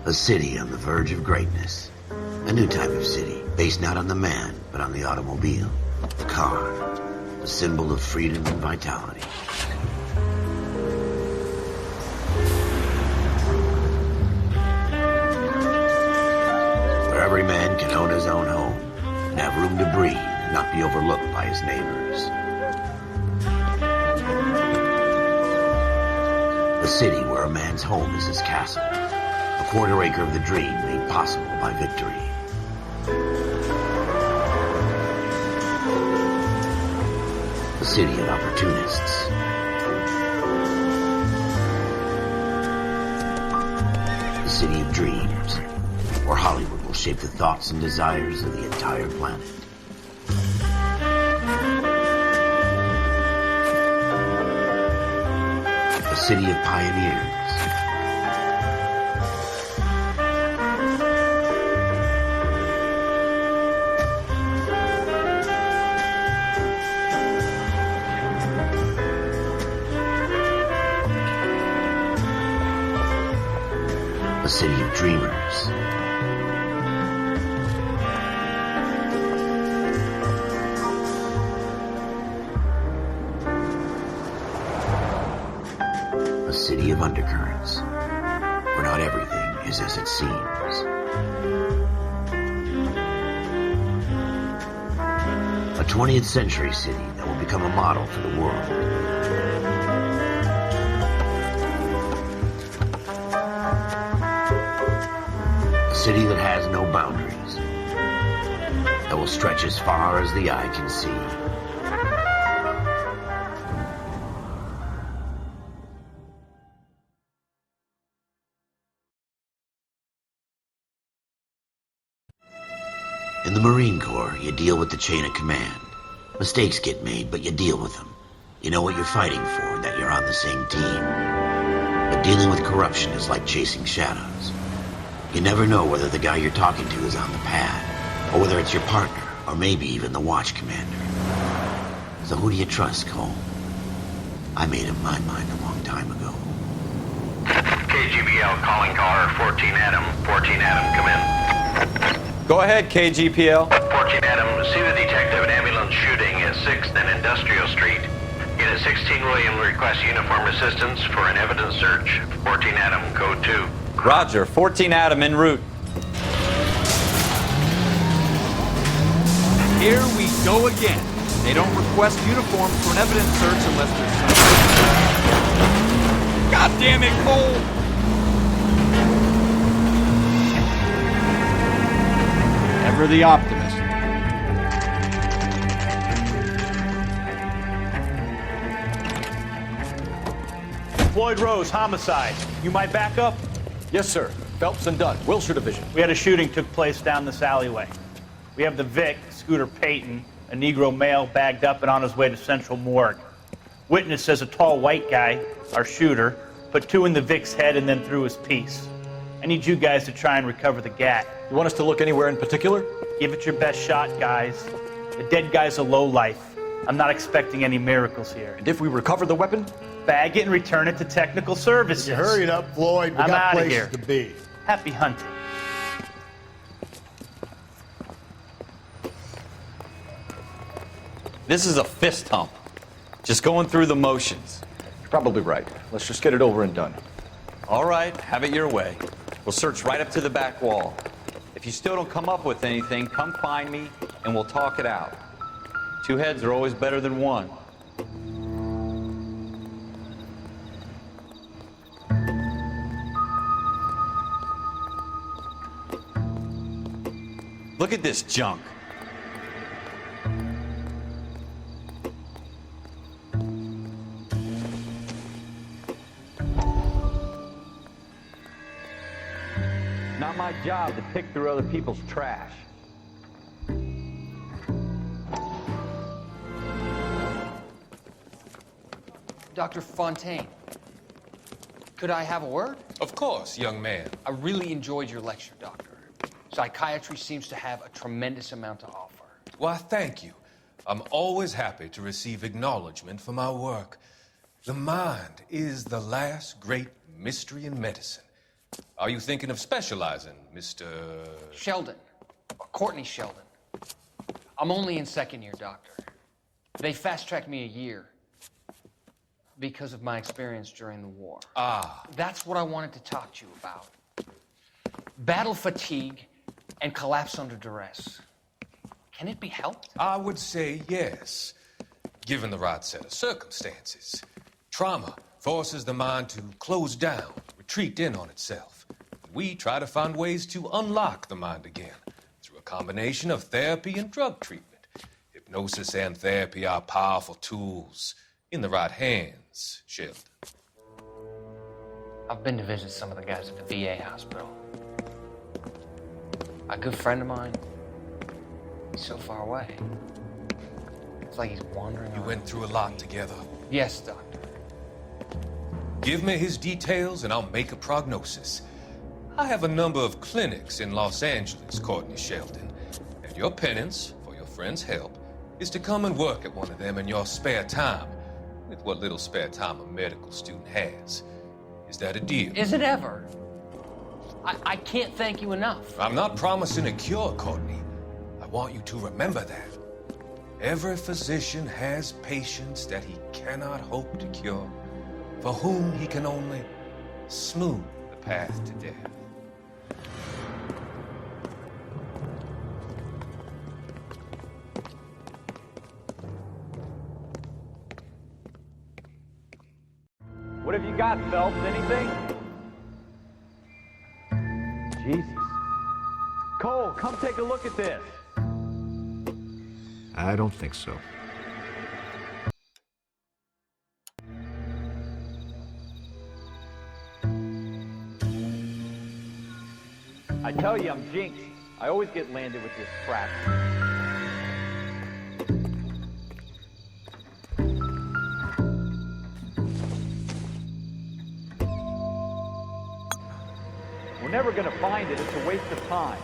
A city on the verge of greatness. A new type of city, based not on the man, but on the automobile. The car. A symbol of freedom and vitality. Where every man can own his own home, and have room to breathe, and not be overlooked by his neighbors. A city where a man's home is his castle. A quarter acre of the dream made possible by victory. A city of opportunists. A city of dreams, where Hollywood will shape the thoughts and desires of the entire planet. A city of pioneers. A city of dreamers. A city of undercurrents, where not everything is as it seems. A 20th century city that will become a model for the world. A city that has no boundaries, that will stretch as far as the eye can see. In the Marine Corps, you deal with the chain of command. Mistakes get made, but you deal with them. You know what you're fighting for, that you're on the same team. But dealing with corruption is like chasing shadows. You never know whether the guy you're talking to is on the pad, or whether it's your partner, or maybe even the watch commander. So who do you trust, Cole? I made up my mind a long time ago. KGBL calling caller 14 Adam. 14 Adam, come in. Go ahead, KGPL. 14 Adam, see the detective at ambulance shooting at 6th and Industrial Street. Unit 16 William requests uniform assistance for an evidence search. 14 Adam, code 2. Roger, 14 Adam en route. Here we go again. They don't request uniforms for an evidence search unless there's something. God damn it, Cole! Ever the optimist. Floyd Rose, homicide. You might back up? Yes, sir. Phelps and Dunn, Wilshire Division. We had a shooting took place down this alleyway. We have the Vic, Scooter Payton, a Negro male bagged up and on his way to Central Morgue. Witness says a tall white guy, our shooter, put 2 in the Vic's head and then threw his piece. I need you guys to try and recover the gat. You want us to look anywhere in particular? Give it your best shot, guys. The dead guy's a lowlife. I'm not expecting any miracles here. And if we recover the weapon? Bag it and return it to technical services. You hurry it up, Floyd. We I'm got outta places here. to be. Happy hunting. This is a fist hump. Just going through the motions. You're probably right. Let's just get it over and done. All right, have it your way. We'll search right up to the back wall. If you still don't come up with anything, come find me and we'll talk it out. 2 heads are always better than 1. Look at this junk. Not my job to pick through other people's trash. Dr. Fontaine, could I have a word? Of course, young man. I really enjoyed your lecture, Doctor. Psychiatry seems to have a tremendous amount to offer. Why, thank you. I'm always happy to receive acknowledgement for my work. The mind is the last great mystery in medicine. Are you thinking of specializing, Mr. Sheldon, or Courtney Sheldon. I'm only in second year, Doctor. They fast-tracked me a year because of my experience during the war. Ah, That's what I wanted to talk to you about. Battle fatigue and collapse under duress. Can it be helped? I would say yes, given the right set of circumstances. Trauma forces the mind to close down, retreat in on itself. We try to find ways to unlock the mind again through a combination of therapy and drug treatment. Hypnosis and therapy are powerful tools in the right hands, Sheldon. I've been to visit some of the guys at the VA hospital. A good friend of mine, he's so far away. It's like he's wandering You around. went through a lot together. Yes, Doctor. Give me his details and I'll make a prognosis. I have a number of clinics in Los Angeles, Courtney Sheldon, and your penance, for your friend's help, is to come and work at one of them in your spare time, with what little spare time a medical student has. Is that a deal? Is it ever? I can't thank you enough. I'm not promising a cure, Courtney. I want you to remember that. Every physician has patients that he cannot hope to cure, for whom he can only smooth the path to death. What have you got, Phelps? Anything? Jesus. Cole, come take a look at this. I don't think so. I tell you, I'm jinxed. I always get landed with this crap. We're never gonna find it. It's a waste of time.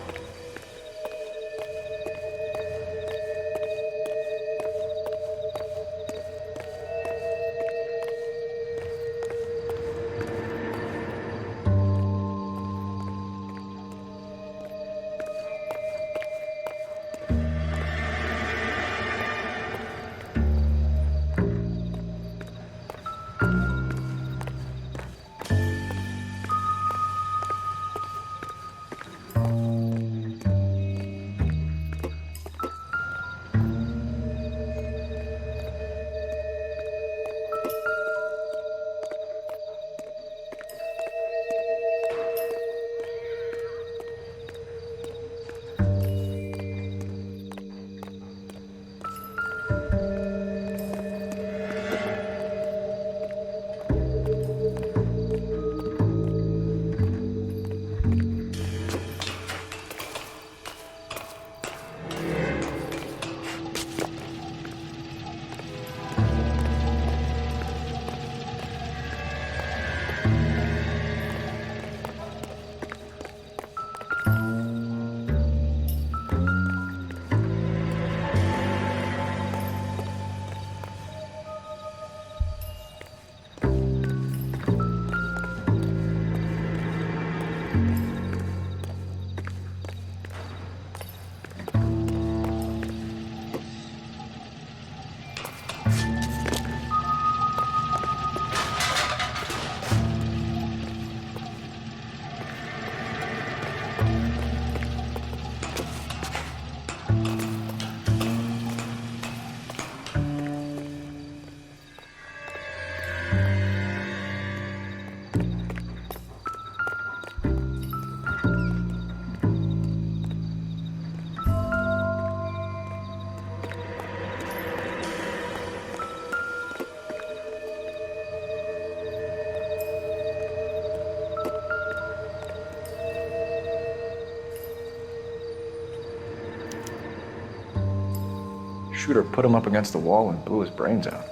Shooter put him up against the wall and blew his brains out.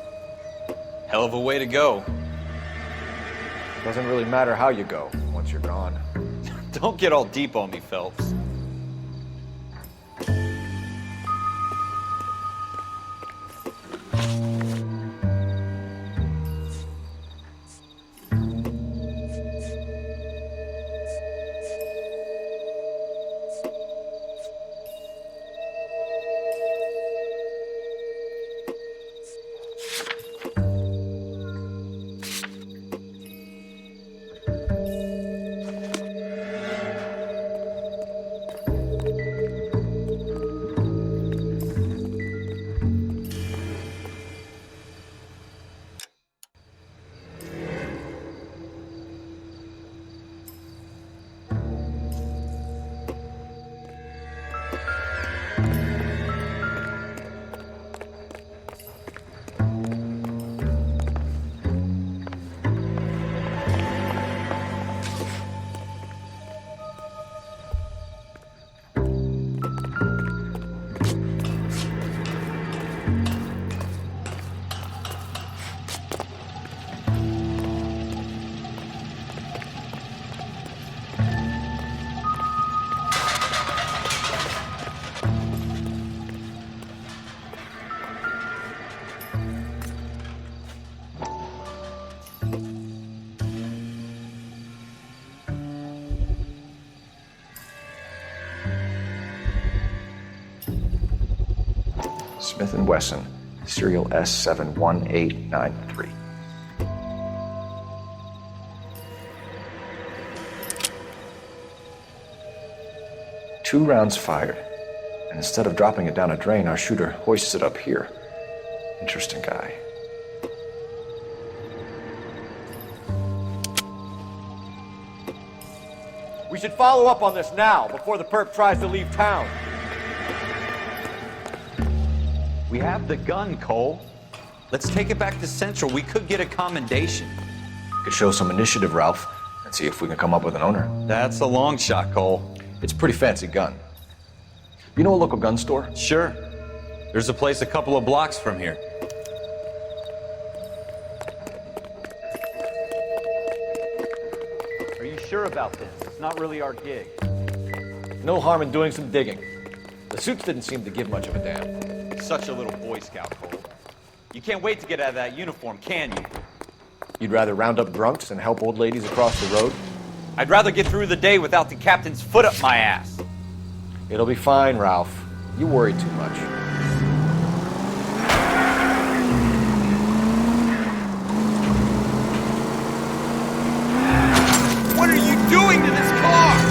Hell of a way to go. Doesn't really matter how you go once you're gone. Don't get all deep on me, Phelps. Smith & Wesson, serial S71893. Two rounds fired, and instead of dropping it down a drain, our shooter hoists it up here. Interesting guy. We should follow up on this now, before the perp tries to leave town. We have the gun, Cole. Let's take it back to Central. We could get a commendation. Could show some initiative, Ralph, and see if we can come up with an owner. That's a long shot, Cole. It's a pretty fancy gun. You know a local gun store? Sure. There's a place a couple of blocks from here. Are you sure about this? It's not really our gig. No harm in doing some digging. The suits didn't seem to give much of a damn. Such a little Boy Scout, Cole. You can't wait to get out of that uniform, can you? You'd rather round up drunks than help old ladies across the road? I'd rather get through the day without the captain's foot up my ass. It'll be fine, Ralph. You worry too much. What are you doing to this car?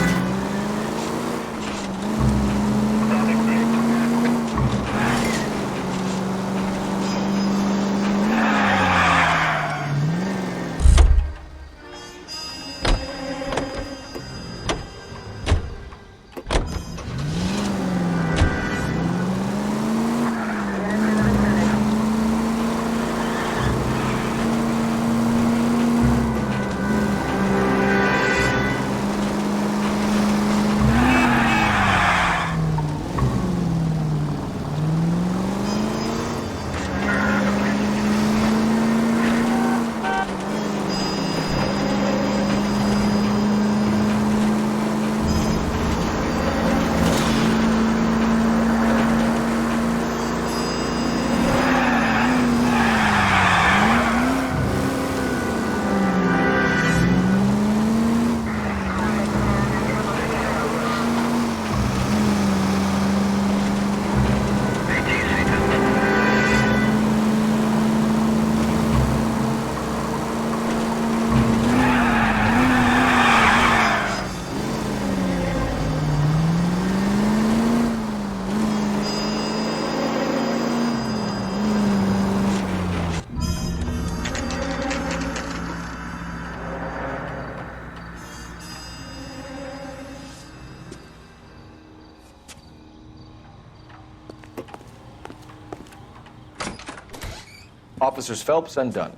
Officers Phelps and Dunn.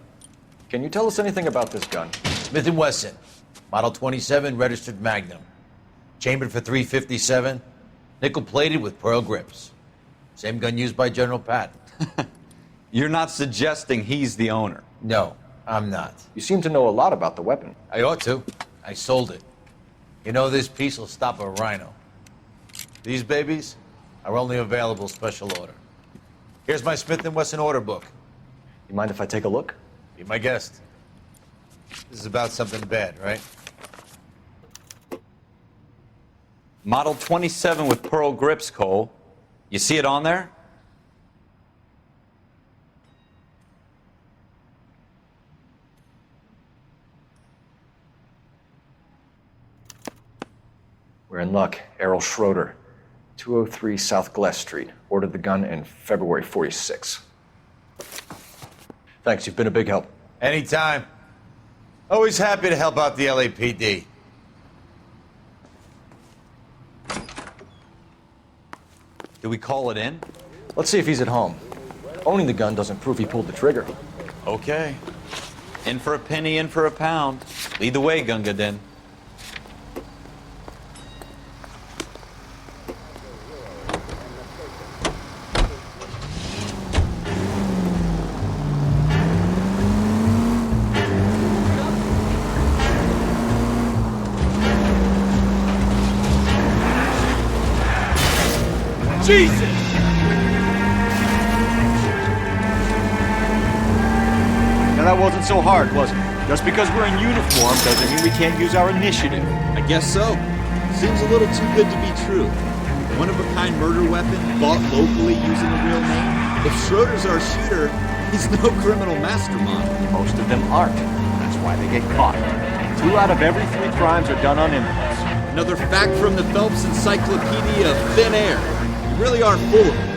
Can you tell us anything about this gun? Smith & Wesson, Model 27, registered Magnum. Chambered for .357, nickel-plated with pearl grips. Same gun used by General Patton. You're not suggesting he's the owner? No, I'm not. You seem to know a lot about the weapon. I ought to. I sold it. You know, this piece will stop a rhino. These babies are only available special order. Here's my Smith & Wesson order book. You mind if I take a look? Be my guest. This is about something bad, right? Model 27 with pearl grips, Cole. You see it on there? We're in luck. Errol Schroeder, 203 South Glass Street. Ordered the gun in February '46. Thanks, you've been a big help. Anytime. Always happy to help out the LAPD. Do we call it in? Let's see if he's at home. Owning the gun doesn't prove he pulled the trigger. Okay. In for a penny, in for a pound. Lead the way, Gunga Din. Jesus! Now that wasn't so hard, was it? Just because we're in uniform doesn't mean we can't use our initiative. I guess so. Seems a little too good to be true. One-of-a-kind murder weapon bought locally using a real name. If Schroeder's our shooter, he's no criminal mastermind. Most of them aren't. That's why they get caught. 2 out of every 3 crimes are done on impulse. Another fact from the Phelps Encyclopedia of Thin Air. You really are full of it.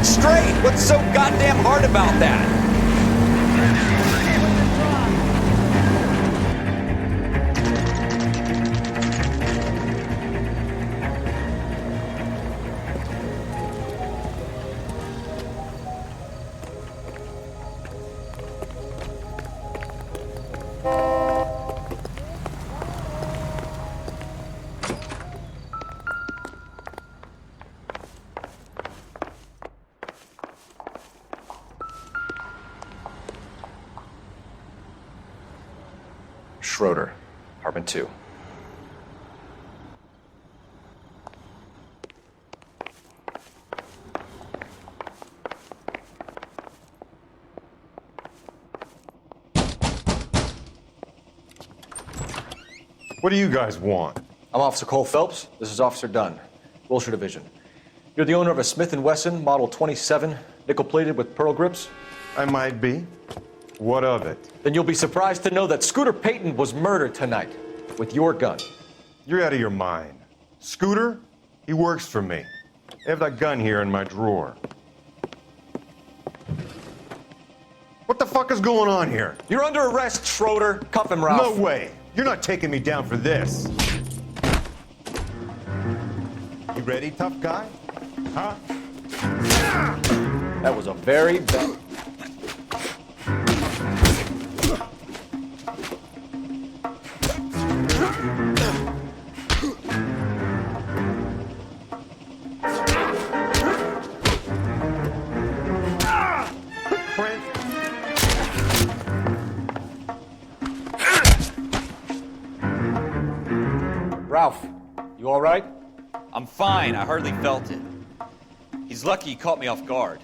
Straight! What's so goddamn hard about that? Schroeder, apartment 2. What do you guys want? I'm Officer Cole Phelps. This is Officer Dunn, Wilshire Division. You're the owner of a Smith & Wesson Model 27, nickel-plated with pearl grips? I might be. What of it? Then you'll be surprised to know that Scooter Payton was murdered tonight with your gun. You're out of your mind. Scooter? He works for me. I have that gun here in my drawer. What the fuck is going on here? You're under arrest, Schroeder. Cuff him, Ralph. No way. You're not taking me down for this. You ready, tough guy? Huh? That was a very bad... Ralph, you all right? I'm fine. I hardly felt it. He's lucky he caught me off guard.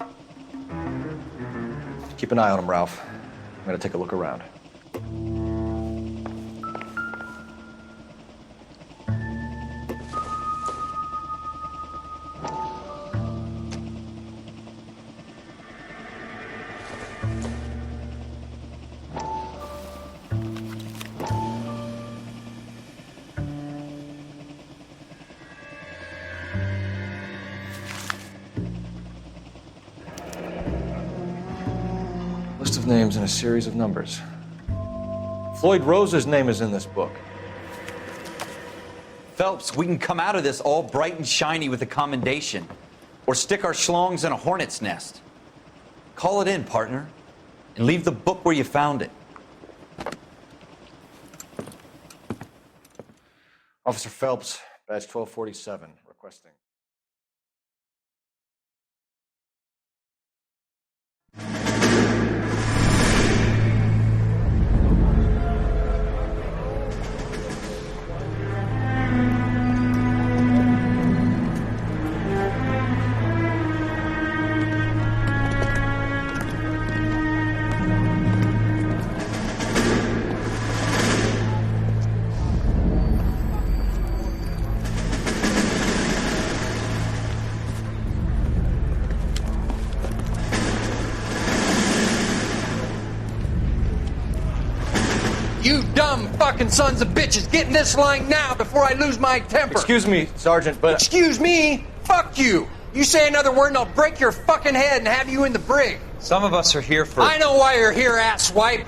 Keep an eye on him, Ralph. I'm gonna take a look around. List of names and a series of numbers. Floyd Rose's name is in this book. Phelps, we can come out of this all bright and shiny with a commendation, or stick our schlongs in a hornet's nest. Call it in, partner, and leave the book where you found it. Officer Phelps, badge 1247, requesting. You dumb fucking sons of bitches, get in this line now before I lose my temper. Excuse me, Sergeant, but... Excuse me? Fuck you. You say another word and I'll break your fucking head and have you in the brig. Some of us are here for... I know why you're here, asswipe.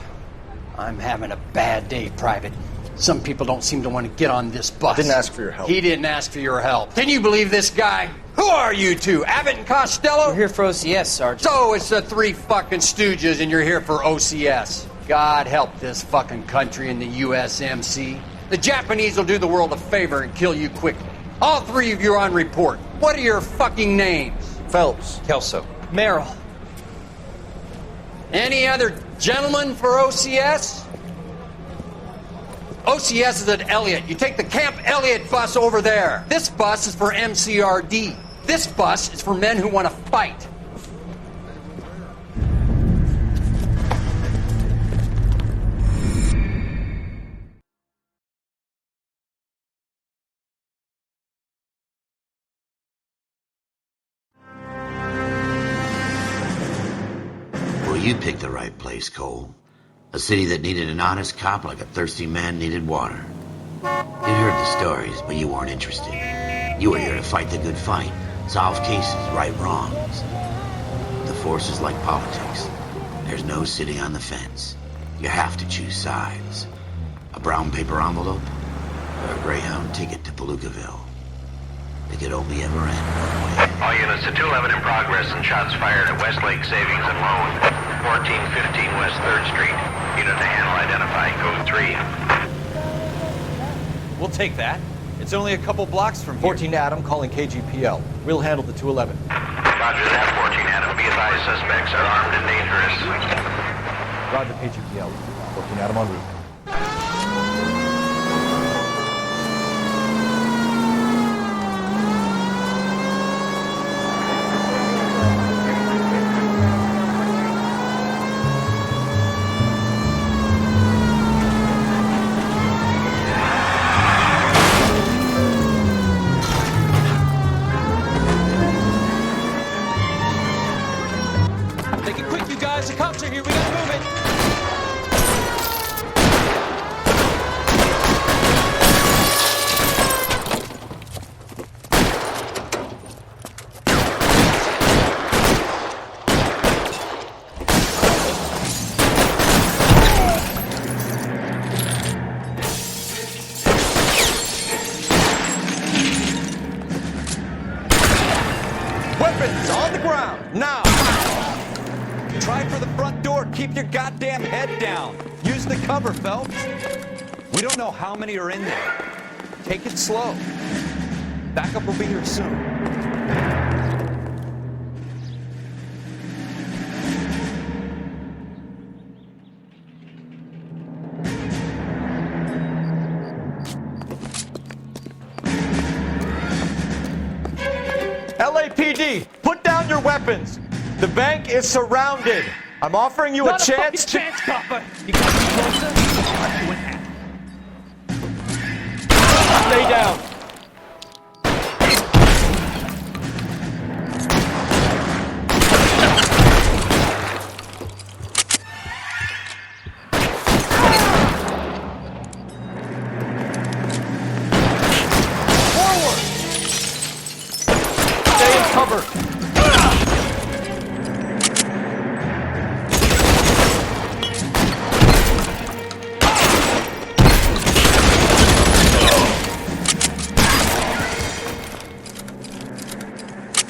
I'm having a bad day, Private. Some people don't seem to want to get on this bus. I didn't ask for your help. He didn't ask for your help. Can you believe this guy? Who are you two? Abbott and Costello? We're here for OCS, Sergeant. So it's the three fucking stooges and you're here for OCS. God help this fucking country and the USMC. The Japanese will do the world a favor and kill you quickly. All three of you are on report. What are your fucking names? Phelps. Kelso. Merrill. Any other gentlemen for OCS? OCS is at Elliott. You take the Camp Elliott bus over there. This bus is for MCRD. This bus is for men who want to fight. Well, you picked the right place, Cole. A city that needed an honest cop like a thirsty man needed water. You'd heard the stories, but you weren't interested. You were here to fight the good fight, solve cases, right wrongs. The force is like politics. There's no sitting on the fence. You have to choose sides. A brown paper envelope, or a Greyhound ticket to Palookaville. It could only ever end one way. All units to 211 in progress and shots fired at Westlake Savings and Loan, 1415 West 3rd Street. Unit to handle identify, code 3. We'll take that. It's only a couple blocks from here. 14 Adam calling KGPL. We'll handle the 211. Roger that, 14 Adam. Be advised, suspects are armed and dangerous. Roger KGPL. 14 Adam en route. Weapons on the ground, now! Try for the front door. Keep your goddamn head down. Use the cover, Phelps. We don't know how many are in there. Take it slow. Backup will be here soon. LAPD, put down your weapons. The bank is surrounded. I'm offering you a chance to... chance, copper. You got me closer? Stay down. Forward. Stay in cover.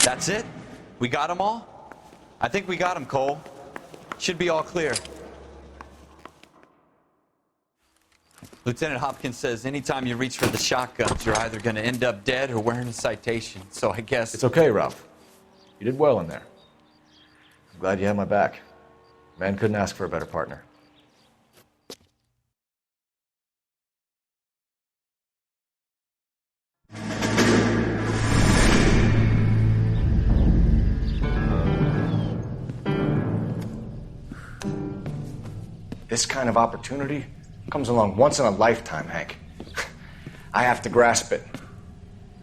That's it? We got them all? I think we got them, Cole. Should be all clear. Lieutenant Hopkins says anytime you reach for the shotguns, you're either going to end up dead or wearing a citation. So I guess... It's okay, Ralph. You did well in there. I'm glad you had my back. Man couldn't ask for a better partner. This kind of opportunity comes along once in a lifetime, Hank. I have to grasp it.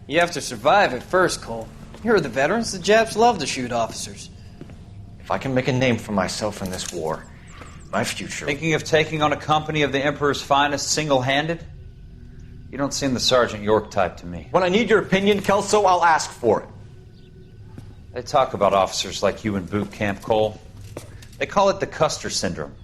You have to survive at first, Cole. Here are the veterans. The Japs love to shoot officers. If I can make a name for myself in this war, my future... Thinking of taking on a company of the Emperor's finest single-handed? You don't seem the Sergeant York type to me. When I need your opinion, Kelso, I'll ask for it. They talk about officers like you in boot camp, Cole. They call it the Custer syndrome.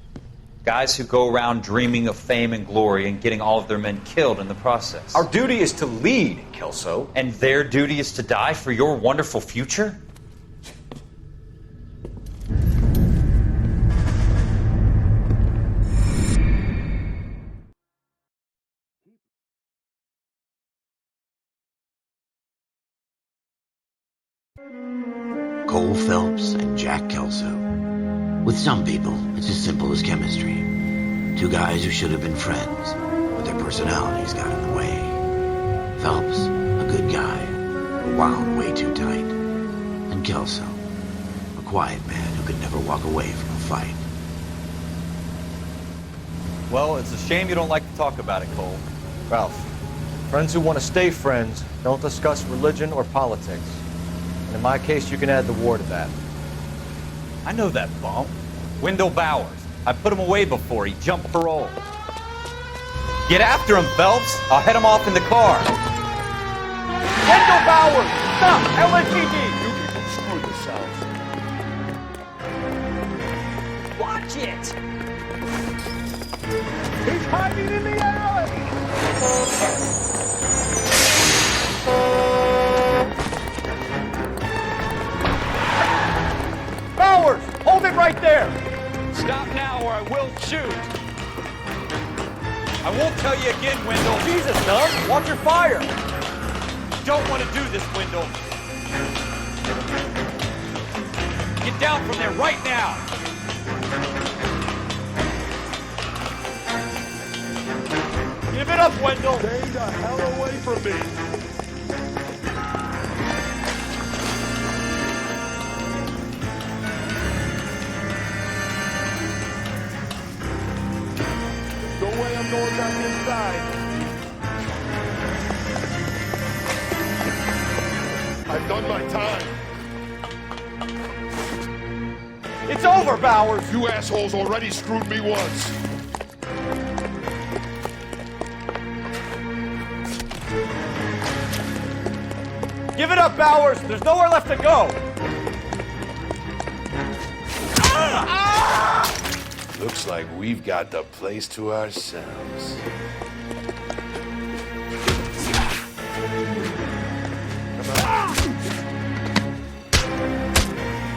Guys who go around dreaming of fame and glory and getting all of their men killed in the process. Our duty is to lead, Kelso. And their duty is to die for your wonderful future? Cole Phelps and Jack Kelso. With some people, it's as simple as chemistry. Two guys who should have been friends, but their personalities got in the way. Phelps, a good guy, wound way too tight. And Kelso, a quiet man who could never walk away from a fight. Well, it's a shame you don't like to talk about it, Cole. Ralph, friends who want to stay friends don't discuss religion or politics. And in my case, you can add the war to that. I know that bum. Wendell Bowers. I put him away before he jumped parole. Get after him, Phelps. I'll head him off in the car. Wendell Bowers! Stop! LAPD! You people screw yourselves. Watch it! He's hiding in the alley! Bowers! Hold it right there! Stop now or I will shoot. I won't tell you again, Wendell. Jesus, Doug! Watch your fire! Don't want to do this, Wendell. Get down from there right now. Give it up, Wendell! Stay the hell away from me! No way I'm going back inside. I've done my time. It's over, Bowers! You assholes already screwed me once. Give it up, Bowers! There's nowhere left to go! Looks like we've got the place to ourselves.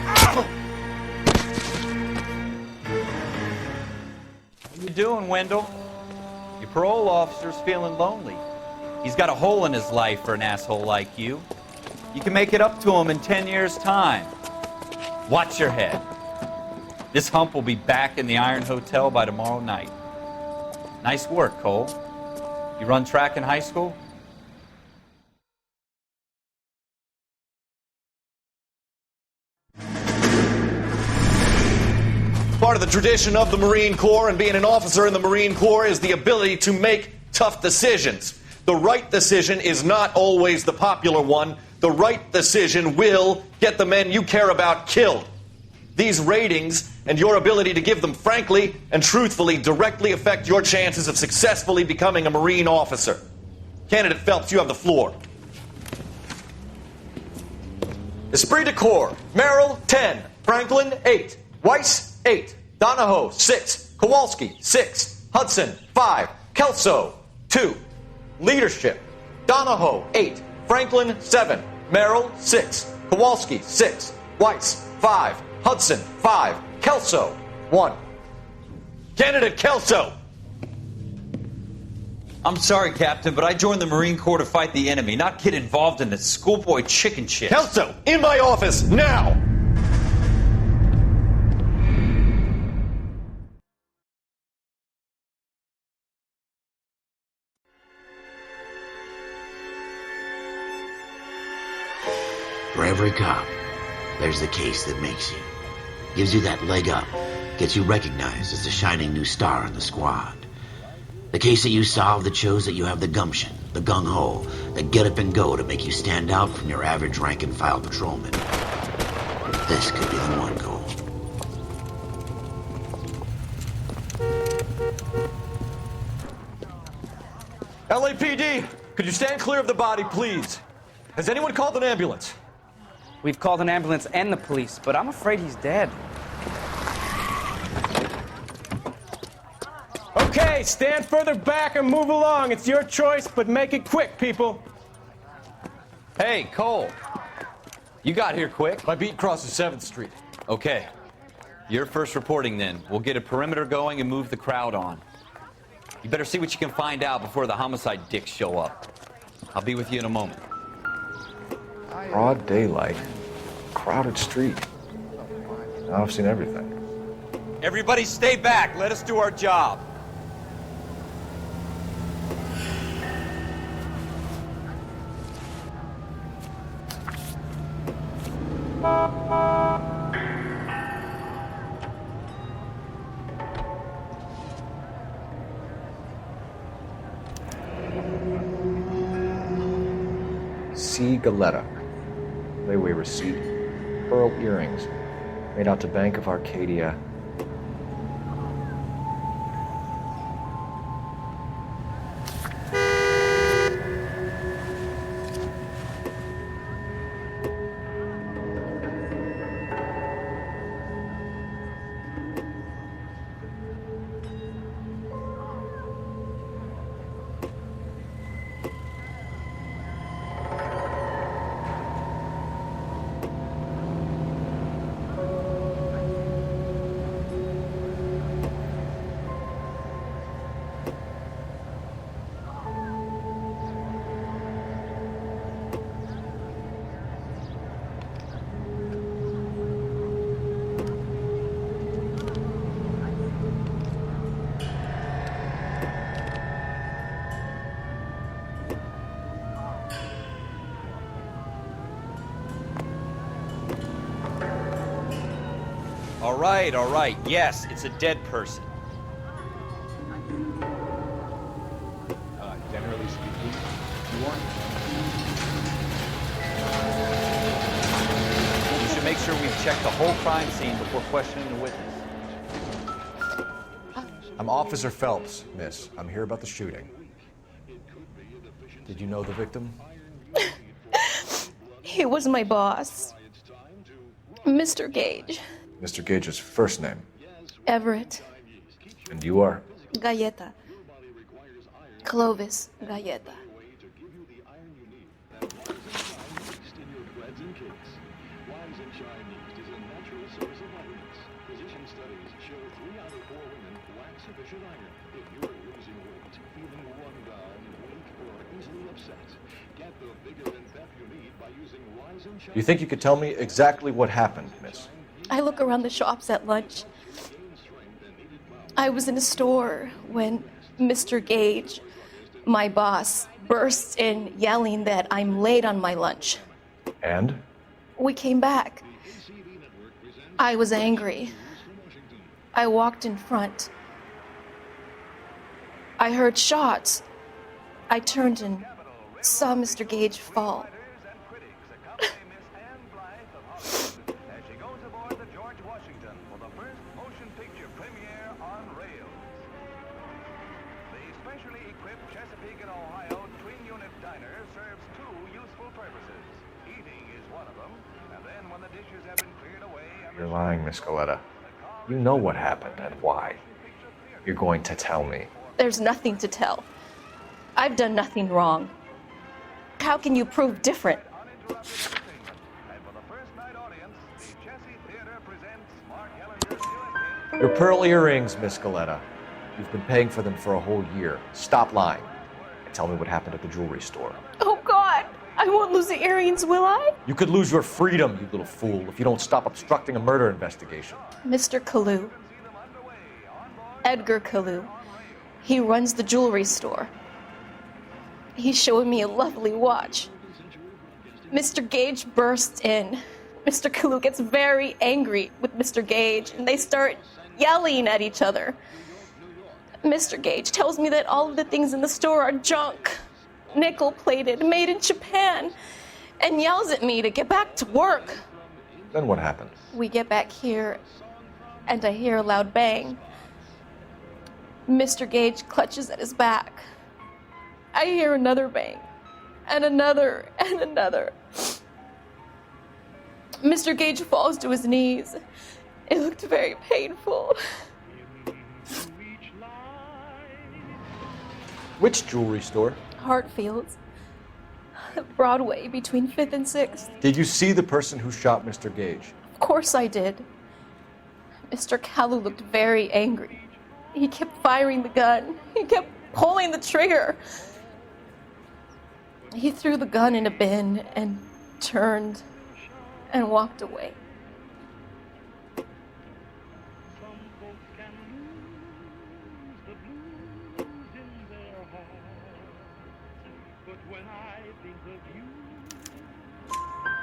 How you doing, Wendell? Your parole officer's feeling lonely. He's got a hole in his life for an asshole like you. You can make it up to him in 10 years' time. Watch your head. This hump will be back in the Iron Hotel by tomorrow night. Nice work, Cole. You run track in high school? Part of the tradition of the Marine Corps and being an officer in the Marine Corps is the ability to make tough decisions. The right decision is not always the popular one. The right decision will get the men you care about killed. These ratings and your ability to give them frankly and truthfully directly affect your chances of successfully becoming a Marine officer. Candidate Phelps, you have the floor. Esprit de Corps, Merrill, 10. Franklin, 8. Weiss, 8. Donahoe, 6. Kowalski, 6. Hudson, 5. Kelso, 2. Leadership, Donahoe, 8. Franklin, 7. Merrill, 6. Kowalski, 6. Weiss, 5. Hudson, 5. Kelso, 1. Candidate Kelso! I'm sorry, Captain, but I joined the Marine Corps to fight the enemy, not get involved in this schoolboy chicken shit. Kelso, in my office, now! For every cop, there's the case that makes you. Gives you that leg up. Gets you recognized as the shining new star in the squad. The case that you solve that shows that you have the gumption, the gung-ho, the get up and go to make you stand out from your average rank-and-file patrolman. This could be the one, Cole. LAPD, could you stand clear of the body, please? Has anyone called an ambulance? We've called an ambulance and the police, but I'm afraid he's dead. Okay, stand further back and move along. It's your choice, but make it quick, people. Hey, Cole. You got here quick. My beat crosses 7th Street. Okay. You're first reporting then. We'll get a perimeter going and move the crowd on. You better see what you can find out before the homicide dicks show up. I'll be with you in a moment. Broad daylight, crowded street. Now I've seen everything. Everybody stay back. Let us do our job. C. Galetta. Layaway receipt. Pearl earrings. Made out to Bank of Arcadia. All right. Yes, it's a dead person. Generally speaking, you are. You should make sure we've checked the whole crime scene before questioning the witness. I'm Officer Phelps, miss. I'm here about the shooting. Did you know the victim? He was my boss, Mr. Gage. Mr. Gage's first name. Everett. And you are? Galleta. Clovis Galleta. You think you could tell me exactly what happened, miss? I look around the shops at lunch. I was in a store when Mr. Gage, my boss, bursts in yelling that I'm late on my lunch. And? We came back. I was angry. I walked in front. I heard shots. I turned and saw Mr. Gage fall. You're lying, Miss Galetta. You know what happened and why. You're going to tell me. There's nothing to tell. I've done nothing wrong. How can you prove different? Your pearl earrings, Miss Galetta. You've been paying for them for a whole year. Stop lying and tell me what happened at the jewelry store. Oh, God! I won't lose the earrings, will I? You could lose your freedom, you little fool, if you don't stop obstructing a murder investigation. Mr. Kalu. Edgar Kalu. He runs the jewelry store. He's showing me a lovely watch. Mr. Gage bursts in. Mr. Kalu gets very angry with Mr. Gage, and they start yelling at each other. Mr. Gage tells me that all of the things in the store are junk, nickel-plated, made in Japan, and yells at me to get back to work. Then what happened? We get back here, and I hear a loud bang. Mr. Gage clutches at his back. I hear another bang, and another, and another. Mr. Gage falls to his knees. It looked very painful. Which jewelry store? Hartfield's. Broadway, between 5th and 6th. Did you see the person who shot Mr. Gage? Of course I did. Mr. Kalu looked very angry. He kept firing the gun. He kept pulling the trigger. He threw the gun in a bin and turned and walked away.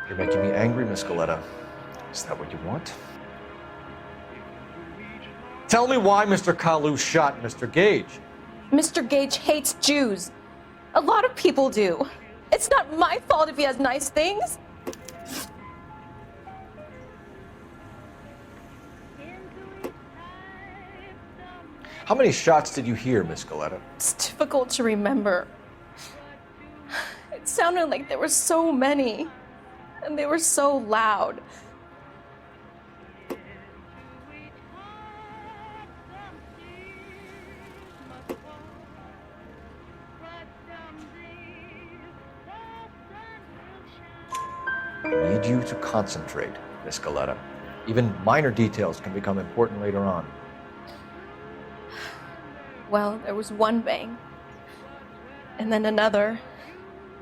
You're making me angry, Miss Galetta. Is that what you want? Tell me why Mr. Kalu shot Mr. Gage. Mr. Gage hates Jews. A lot of people do. It's not my fault if he has nice things. How many shots did you hear, Miss Galetta? It's difficult to remember. It sounded like there were so many, and they were so loud. I need you to concentrate, Miss Galetta. Even minor details can become important later on. Well, there was one bang, and then another,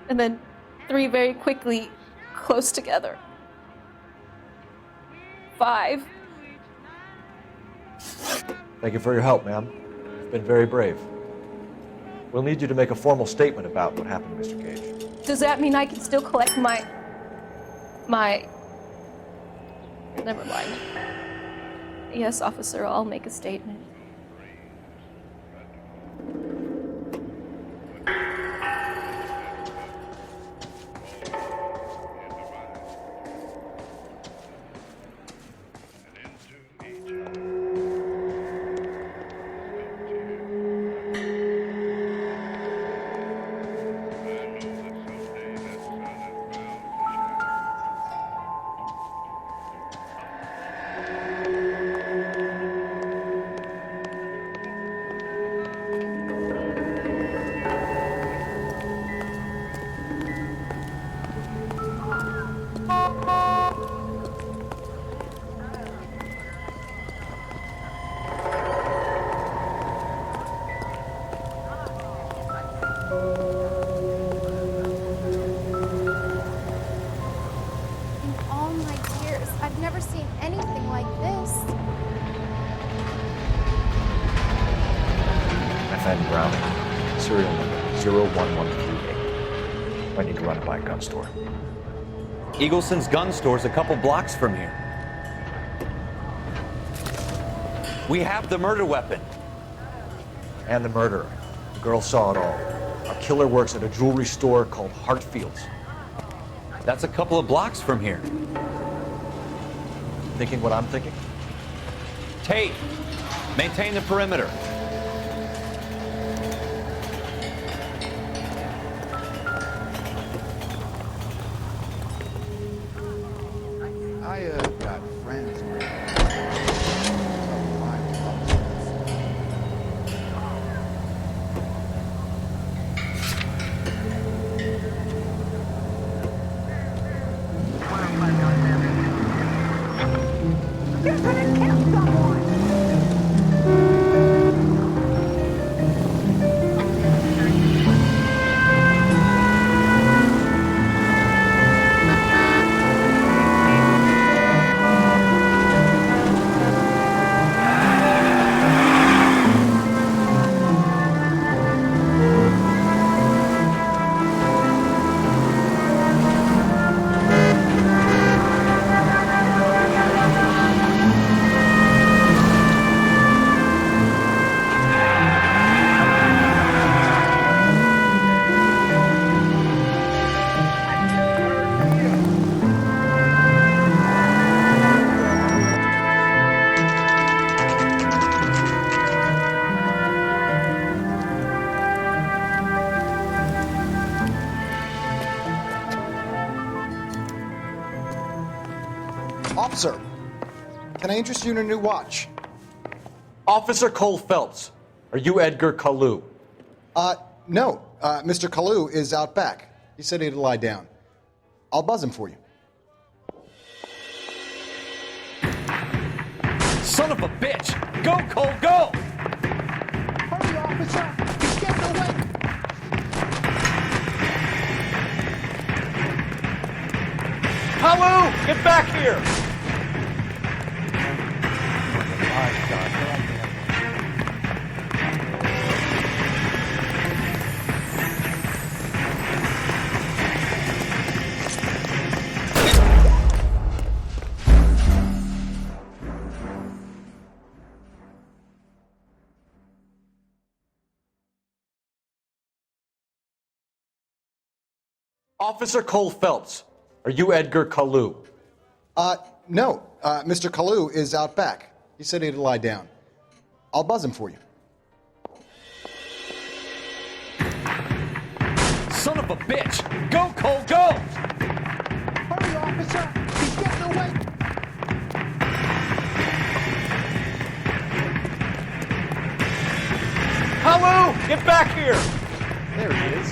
and then 3 very quickly, close together. 5. Thank you for your help, ma'am. You've been very brave. We'll need you to make a formal statement about what happened to Mr. Gage. Does that mean I can still collect my... Never mind. Yes, officer, I'll make a statement. Serial number 01138. I need to run it by a gun store. Eagleson's gun store's a couple blocks from here. We have the murder weapon. And the murderer. The girl saw it all. Our killer works at a jewelry store called Hartfield's. That's a couple of blocks from here. Thinking what I'm thinking? Tate, maintain the perimeter. Got friends. You're gonna kill someone! Officer, can I interest you in a new watch? Officer Cole Phelps, are you Edgar Kalu? No. Mr. Kalu is out back. He said he'd lie down. I'll buzz him for you. Son of a bitch! Go, Cole, go! Hurry, officer! He's getting away! Kalu, get back here! Officer Cole Phelps, are you Edgar Kalu? No. Mr. Kalu is out back. He said he'd lie down. I'll buzz him for you. Son of a bitch! Go, Cole, go! Hurry, officer! He's getting away! Kalu, get back here! There he is.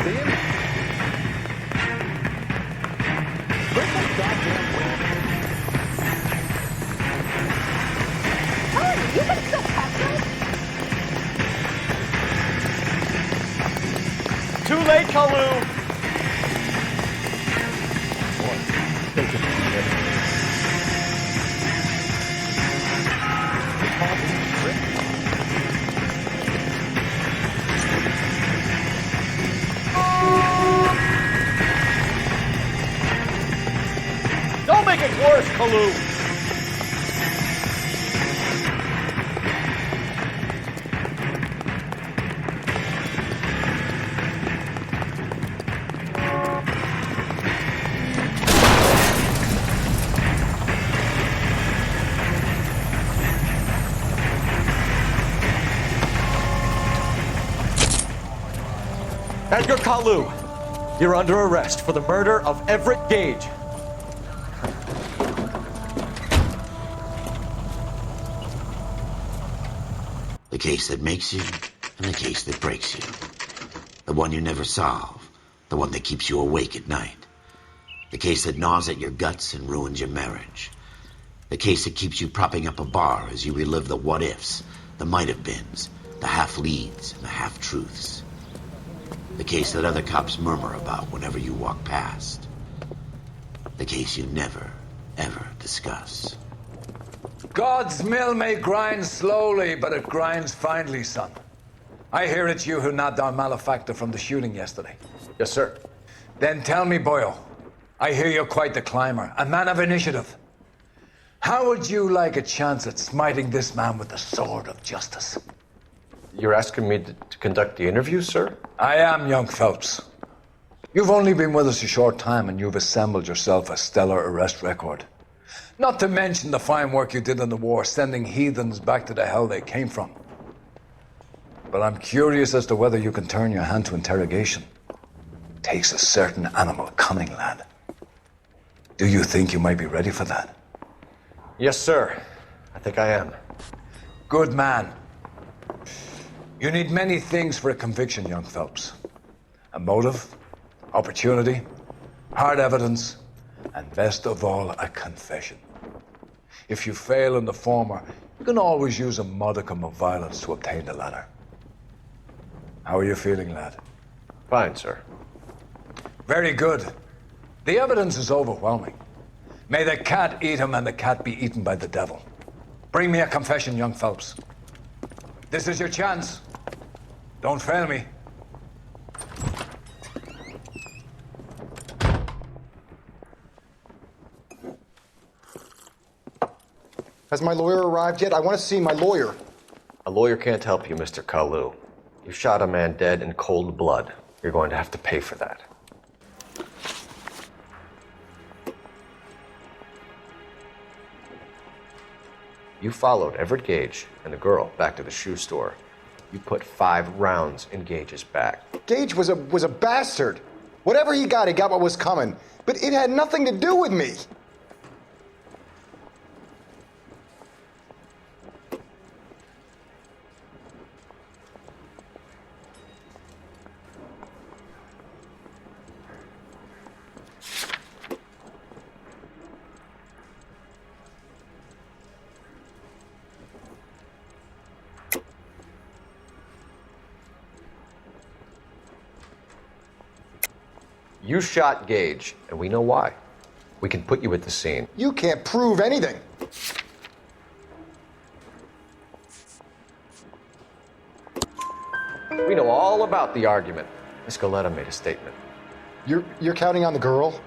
See him? Bring that goddamn way. Hurry! You can still catch him! Too late, Kalu! Don't make it worse, Kalu! Edgar Kalu, you're under arrest for the murder of Everett Gage. The case that makes you and the case that breaks you. The one you never solve. The one that keeps you awake at night. The case that gnaws at your guts and ruins your marriage. The case that keeps you propping up a bar as you relive the what-ifs, the might-have-beens, the half-leads and the half-truths. The case that other cops murmur about whenever you walk past. The case you never, ever discuss. God's mill may grind slowly, but it grinds finely, son. I hear it's you who nabbed our malefactor from the shooting yesterday. Yes, sir. Then tell me, Boyle, I hear you're quite the climber, a man of initiative. How would you like a chance at smiting this man with the sword of justice? You're asking me to conduct the interview, sir? I am, young Phelps. You've only been with us a short time and you've assembled yourself a stellar arrest record. Not to mention the fine work you did in the war, sending heathens back to the hell they came from. But I'm curious as to whether you can turn your hand to interrogation. Takes a certain animal cunning, lad. Do you think you might be ready for that? Yes, sir. I think I am. Good man. You need many things for a conviction, young Phelps. A motive, opportunity, hard evidence, and best of all, a confession. If you fail in the former, you can always use a modicum of violence to obtain the latter. How are you feeling, lad? Fine, sir. Very good. The evidence is overwhelming. May the cat eat him and the cat be eaten by the devil. Bring me a confession, young Phelps. This is your chance. Don't fail me. Has my lawyer arrived yet? I want to see my lawyer. A lawyer can't help you, Mr. Kalu. You shot a man dead in cold blood. You're going to have to pay for that. You followed Everett Gage and the girl back to the shoe store. You put 5 rounds in Gage's back. Gage was a bastard. Whatever he got what was coming. But it had nothing to do with me. You shot Gage, and we know why. We can put you at the scene. You can't prove anything. We know all about the argument. Miss Galetta made a statement. You're counting on the girl?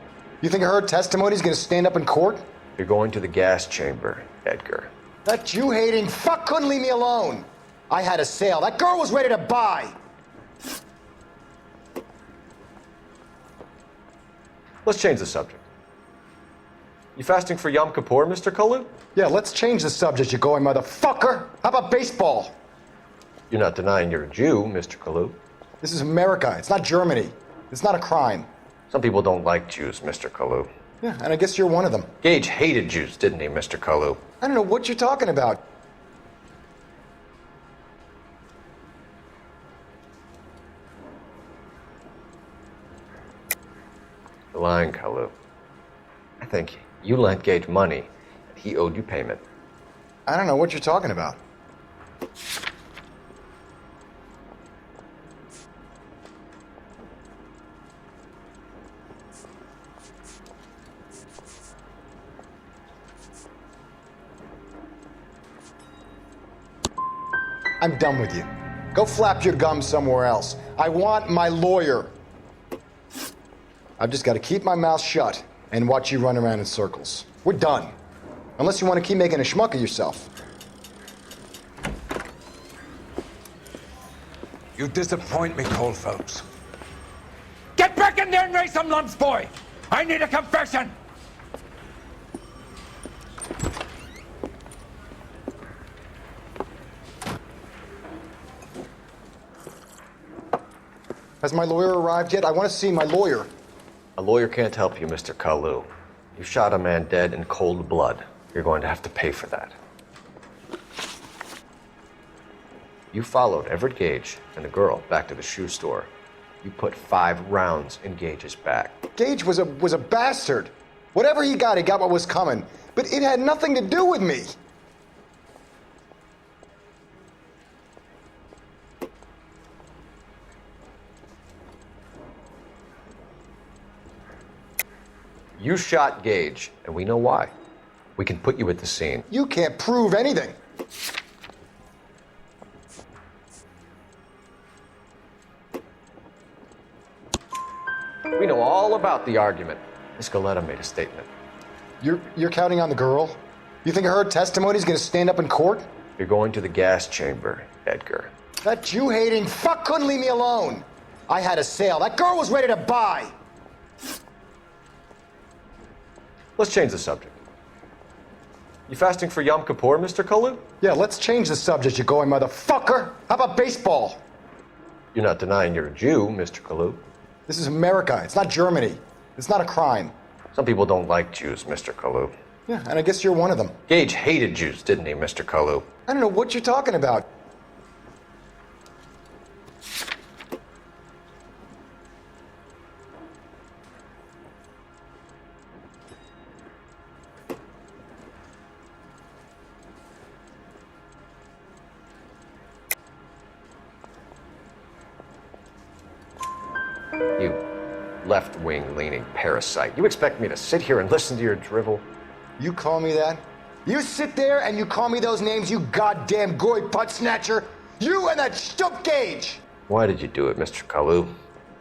You think her testimony's gonna stand up in court? You're going to the gas chamber, Edgar. That Jew-hating fuck couldn't leave me alone. I had a sale. That girl was ready to buy. Let's change the subject. You fasting for Yom Kippur, Mr. Kalu? Yeah, let's change the subject, you going motherfucker. How about baseball? You're not denying you're a Jew, Mr. Kalu. This is America. It's not Germany. It's not a crime. Some people don't like Jews, Mr. Kalu. Yeah, and I guess you're one of them. Gage hated Jews, didn't he, Mr. Kalu? I don't know what you're talking about. You're lying, Kalu. I think you lent Gage money, and he owed you payment. I don't know what you're talking about. I'm done with you. Go flap your gums somewhere else. I want my lawyer. I've just got to keep my mouth shut and watch you run around in circles. We're done. Unless you want to keep making a schmuck of yourself. You disappoint me, Cole Phelps. Get back in there and raise some lumps, boy! I need a confession! Has my lawyer arrived yet? I want to see my lawyer. A lawyer can't help you, Mr. Kalu. You shot a man dead in cold blood. You're going to have to pay for that. You followed Everett Gage and the girl back to the shoe store. You put 5 rounds in Gage's back. Gage was a bastard. Whatever he got what was coming. But it had nothing to do with me. You shot Gage, and we know why. We can put you at the scene. You can't prove anything. We know all about the argument. Miss Galetta made a statement. You're counting on the girl? You think her testimony's gonna stand up in court? You're going to the gas chamber, Edgar. That Jew-hating fuck couldn't leave me alone. I had a sale. That girl was ready to buy. Let's change the subject. You fasting for Yom Kippur, Mr. Kalu? Yeah, let's change the subject, you going motherfucker. How about baseball? You're not denying you're a Jew, Mr. Kalu. This is America. It's not Germany. It's not a crime. Some people don't like Jews, Mr. Kalu. Yeah, and I guess you're one of them. Gage hated Jews, didn't he, Mr. Kalu? I don't know what you're talking about. You left-wing leaning parasite. You expect me to sit here and listen to your drivel? You call me that? You sit there and you call me those names, you goddamn goy butt snatcher? You and that stup Gage! Why did you do it, Mr. Kalu?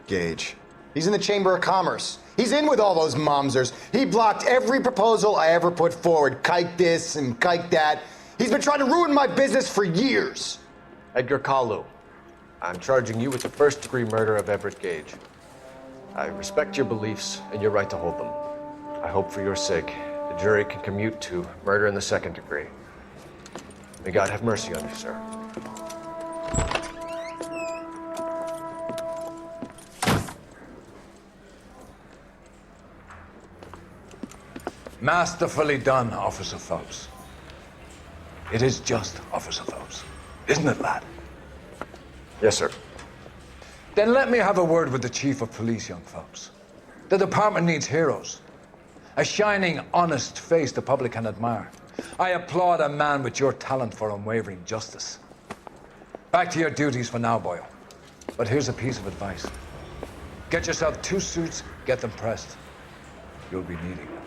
Gage. He's in the Chamber of Commerce. He's in with all those momsers. He blocked every proposal I ever put forward. Kike this and kike that. He's been trying to ruin my business for years. Edgar Kalu, I'm charging you with the first-degree murder of Everett Gage. I respect your beliefs and your right to hold them. I hope for your sake the jury can commute to murder in the second degree. May God have mercy on you, sir. Masterfully done, Officer Phelps. It is just Officer Phelps, isn't it, lad? Yes, sir. Then let me have a word with the Chief of Police, young Phelps. The department needs heroes. A shining, honest face the public can admire. I applaud a man with your talent for unwavering justice. Back to your duties for now, Boyle. But here's a piece of advice. Get yourself 2 suits Get them pressed. You'll be needing them.